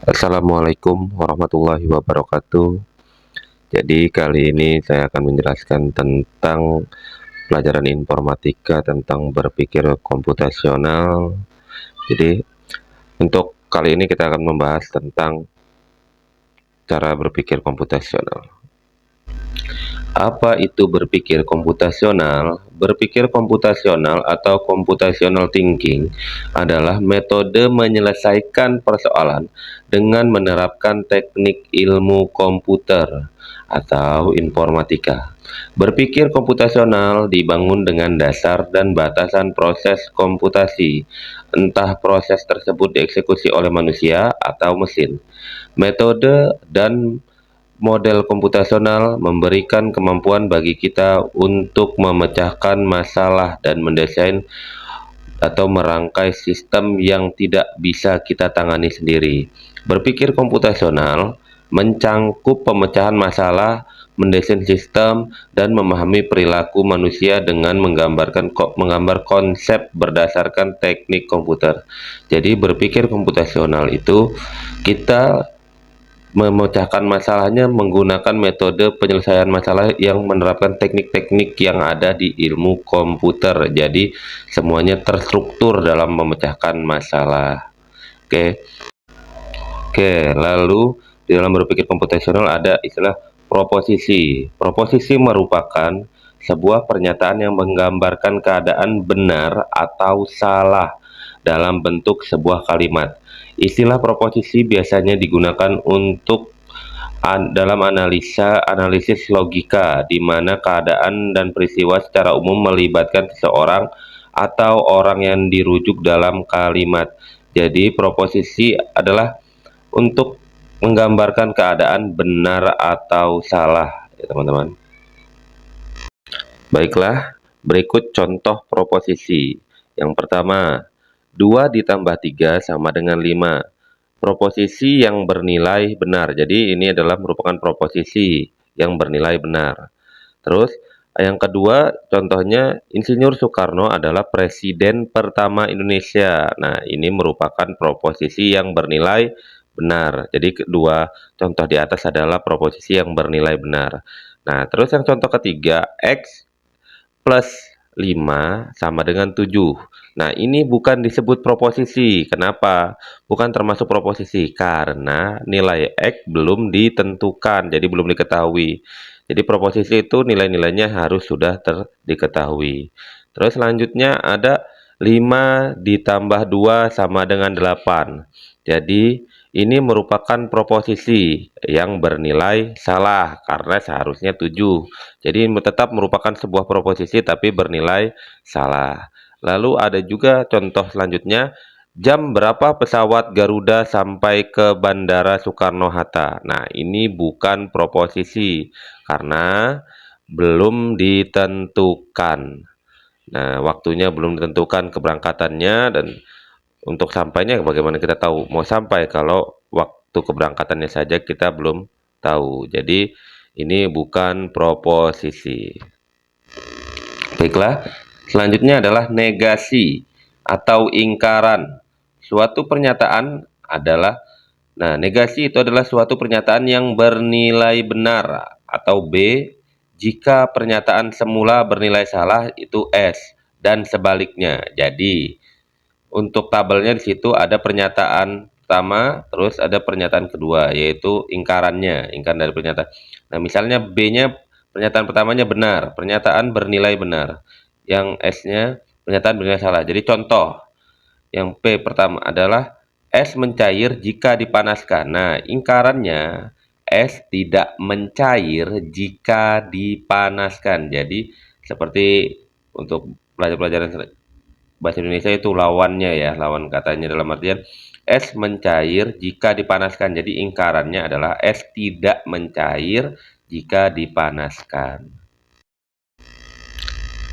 Assalamualaikum warahmatullahi wabarakatuh. Jadi kali ini saya akan menjelaskan tentang pelajaran informatika tentang berpikir komputasional. Jadi untuk kali ini kita akan membahas tentang cara berpikir komputasional. Apa itu berpikir komputasional? Berpikir komputasional atau computational thinking adalah metode menyelesaikan persoalan dengan menerapkan teknik ilmu komputer atau informatika. Berpikir komputasional dibangun dengan dasar dan batasan proses komputasi, entah proses tersebut dieksekusi oleh manusia atau mesin. Metode dan model komputasional memberikan kemampuan bagi kita untuk memecahkan masalah dan mendesain atau merangkai sistem yang tidak bisa kita tangani sendiri. Berpikir komputasional mencangkup pemecahan masalah, mendesain sistem, dan memahami perilaku manusia dengan menggambar konsep berdasarkan teknik komputer. Jadi berpikir komputasional itu kita memecahkan masalahnya menggunakan metode penyelesaian masalah yang menerapkan teknik-teknik yang ada di ilmu komputer. Jadi semuanya terstruktur dalam memecahkan masalah. Oke. Lalu di dalam berpikir komputasional ada istilah proposisi. Proposisi merupakan sebuah pernyataan yang menggambarkan keadaan benar atau salah dalam bentuk sebuah kalimat. Istilah proposisi biasanya digunakan untuk dalam analisis logika, di mana keadaan dan peristiwa secara umum melibatkan seseorang atau orang yang dirujuk dalam kalimat. Jadi, proposisi adalah untuk menggambarkan keadaan benar atau salah, ya teman-teman. Baiklah, berikut contoh proposisi. Yang pertama, 2 ditambah 3 sama dengan 5. Proposisi yang bernilai benar. Jadi ini adalah merupakan proposisi yang bernilai benar. Terus yang kedua, contohnya Insinyur Soekarno adalah presiden pertama Indonesia. Nah, ini merupakan proposisi yang bernilai benar. Jadi kedua contoh di atas adalah proposisi yang bernilai benar. Nah, terus yang contoh ketiga, X plus 5 sama dengan 7. Nah, ini bukan disebut proposisi. Kenapa? Bukan termasuk proposisi karena nilai X belum ditentukan, jadi belum diketahui. Jadi proposisi itu nilai-nilainya harus sudah diketahui. Terus selanjutnya ada 5 ditambah 2 sama dengan 8. Jadi ini merupakan proposisi yang bernilai salah karena seharusnya 7. Jadi tetap merupakan sebuah proposisi tapi bernilai salah. Lalu ada juga contoh selanjutnya, jam berapa pesawat Garuda sampai ke Bandara Soekarno-Hatta. Nah, ini bukan proposisi karena belum ditentukan. Nah, waktunya belum ditentukan keberangkatannya dan untuk sampainya bagaimana kita tahu mau sampai kalau waktu keberangkatannya saja kita belum tahu. Jadi ini bukan proposisi. Baiklah, selanjutnya adalah negasi atau ingkaran. Suatu pernyataan adalah negasi itu adalah suatu pernyataan yang bernilai benar atau B. Jika pernyataan semula bernilai salah itu S dan sebaliknya. Jadi untuk tabelnya di situ ada pernyataan pertama, terus ada pernyataan kedua, yaitu ingkarannya, ingkaran dari pernyataan. Nah, misalnya B-nya pernyataan pertamanya benar, pernyataan bernilai benar. Yang S-nya pernyataan bernilai salah. Jadi contoh, yang P pertama adalah es mencair jika dipanaskan. Nah, ingkarannya es tidak mencair jika dipanaskan. Jadi seperti untuk pelajaran bahasa Indonesia itu lawannya ya, lawan katanya dalam artian es mencair jika dipanaskan. Jadi ingkarannya adalah es tidak mencair jika dipanaskan.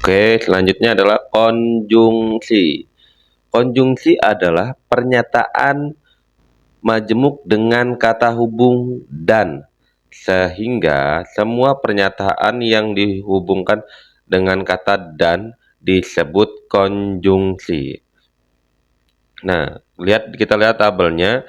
Oke, selanjutnya adalah konjungsi. Konjungsi adalah pernyataan majemuk dengan kata hubung dan, sehingga semua pernyataan yang dihubungkan dengan kata dan disebut konjungsi. Nah, kita lihat tabelnya.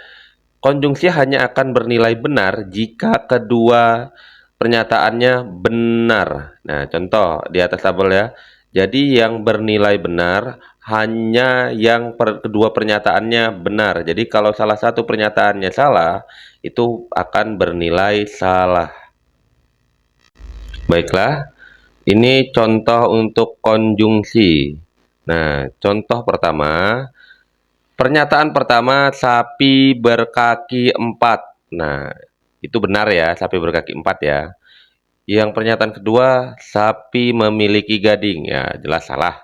konjungsi hanya akan bernilai benar jika kedua pernyataannya benar. Nah, contoh di atas tabel ya. Jadi yang bernilai benar hanya yang kedua pernyataannya benar. Jadi kalau salah satu pernyataannya salah, itu akan bernilai salah. Baiklah, ini contoh untuk konjungsi. Nah, contoh pertama, pernyataan pertama, sapi berkaki 4. Nah, itu benar ya, sapi berkaki 4 ya. Yang pernyataan kedua, sapi memiliki gading. Ya, jelas salah.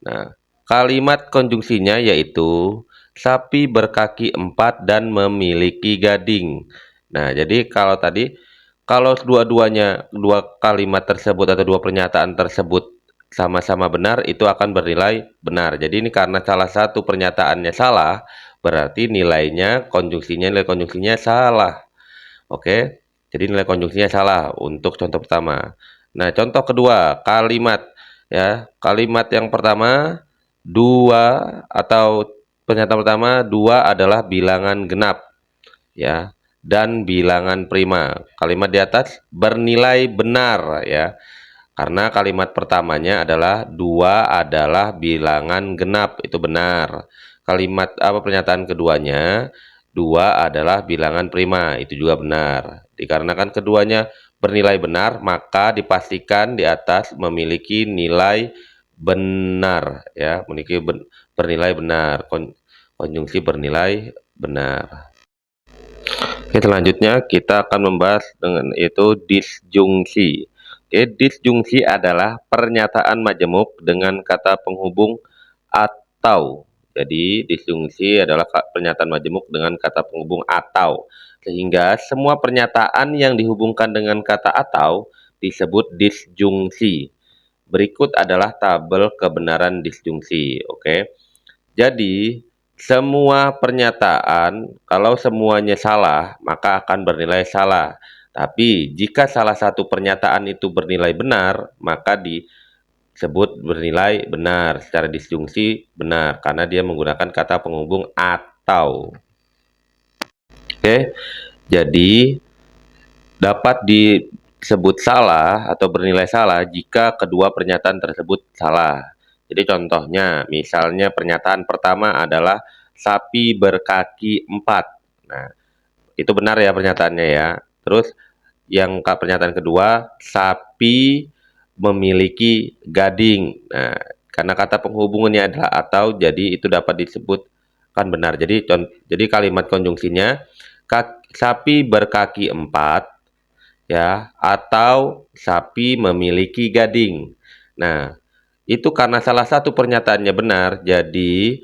Nah, kalimat konjungsinya yaitu sapi berkaki 4 dan memiliki gading. Nah, jadi kalau tadi, kalau dua-duanya, dua kalimat tersebut atau dua pernyataan tersebut sama-sama benar, itu akan bernilai benar. Jadi ini karena salah satu pernyataannya salah, berarti nilai konjungsinya salah. Oke, jadi nilai konjungsinya salah untuk contoh pertama. Nah, contoh kedua, kalimat ya. Kalimat yang pertama, dua, atau pernyataan pertama, dua adalah bilangan genap ya, dan bilangan prima. Kalimat di atas bernilai benar ya. Karena kalimat pertamanya adalah dua adalah bilangan genap, itu benar. Kalimat pernyataan keduanya, dua adalah bilangan prima, itu juga benar. Dikarenakan keduanya bernilai benar, maka dipastikan di atas memiliki nilai benar ya, bernilai benar. Konjungsi bernilai benar. Oke, selanjutnya kita akan membahas dengan itu disjungsi. Oke, disjungsi adalah pernyataan majemuk dengan kata penghubung atau. Jadi, disjungsi adalah pernyataan majemuk dengan kata penghubung atau. Sehingga semua pernyataan yang dihubungkan dengan kata atau disebut disjungsi. Berikut adalah tabel kebenaran disjungsi. Oke. Jadi, semua pernyataan, kalau semuanya salah, maka akan bernilai salah. Tapi, jika salah satu pernyataan itu bernilai benar, maka disebut bernilai benar. Secara disjungsi benar, karena dia menggunakan kata penghubung atau. Oke, jadi dapat disebut salah atau bernilai salah jika kedua pernyataan tersebut salah. Jadi contohnya, misalnya pernyataan pertama adalah sapi berkaki 4. Nah, itu benar ya pernyataannya ya. Terus yang pernyataan kedua, sapi memiliki gading. Nah, karena kata penghubungannya adalah atau, jadi itu dapat disebut kan benar. Jadi kalimat konjungsinya, sapi berkaki 4 ya, atau sapi memiliki gading. Nah, itu karena salah satu pernyataannya benar, jadi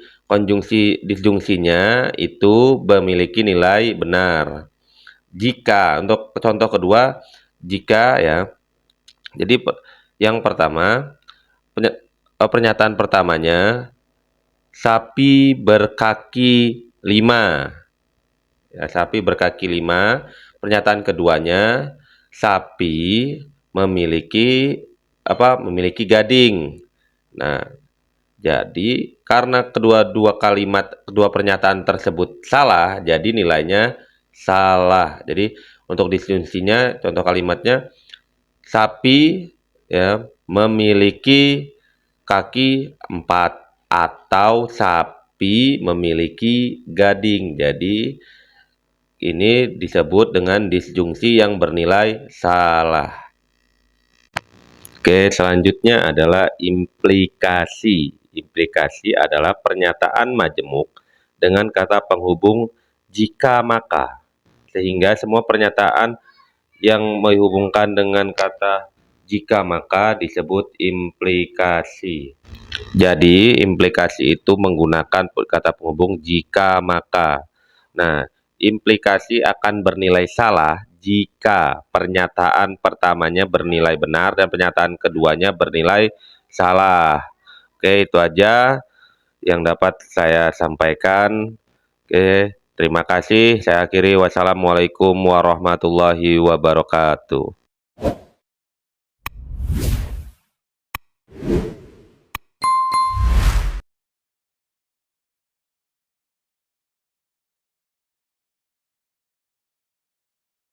disjungsinya itu memiliki nilai benar. Jika untuk contoh kedua, jika ya, jadi yang pertama, pernyataan pertamanya sapi berkaki 5 ya, sapi berkaki 5. Pernyataan keduanya, sapi memiliki gading. Nah, jadi karena kedua pernyataan tersebut salah, jadi nilainya salah. Jadi untuk disjungsinya, contoh kalimatnya, sapi ya memiliki kaki 4 atau sapi memiliki gading. Jadi ini disebut dengan disjungsi yang bernilai salah. Oke, selanjutnya adalah implikasi. Implikasi adalah pernyataan majemuk dengan kata penghubung jika maka. Sehingga semua pernyataan yang menghubungkan dengan kata jika maka disebut implikasi. Jadi, implikasi itu menggunakan kata penghubung jika maka. Nah, implikasi akan bernilai salah jika pernyataan pertamanya bernilai benar dan pernyataan keduanya bernilai salah. Oke, itu aja yang dapat saya sampaikan. Oke, terima kasih. Saya akhiri. Wassalamualaikum warahmatullahi wabarakatuh.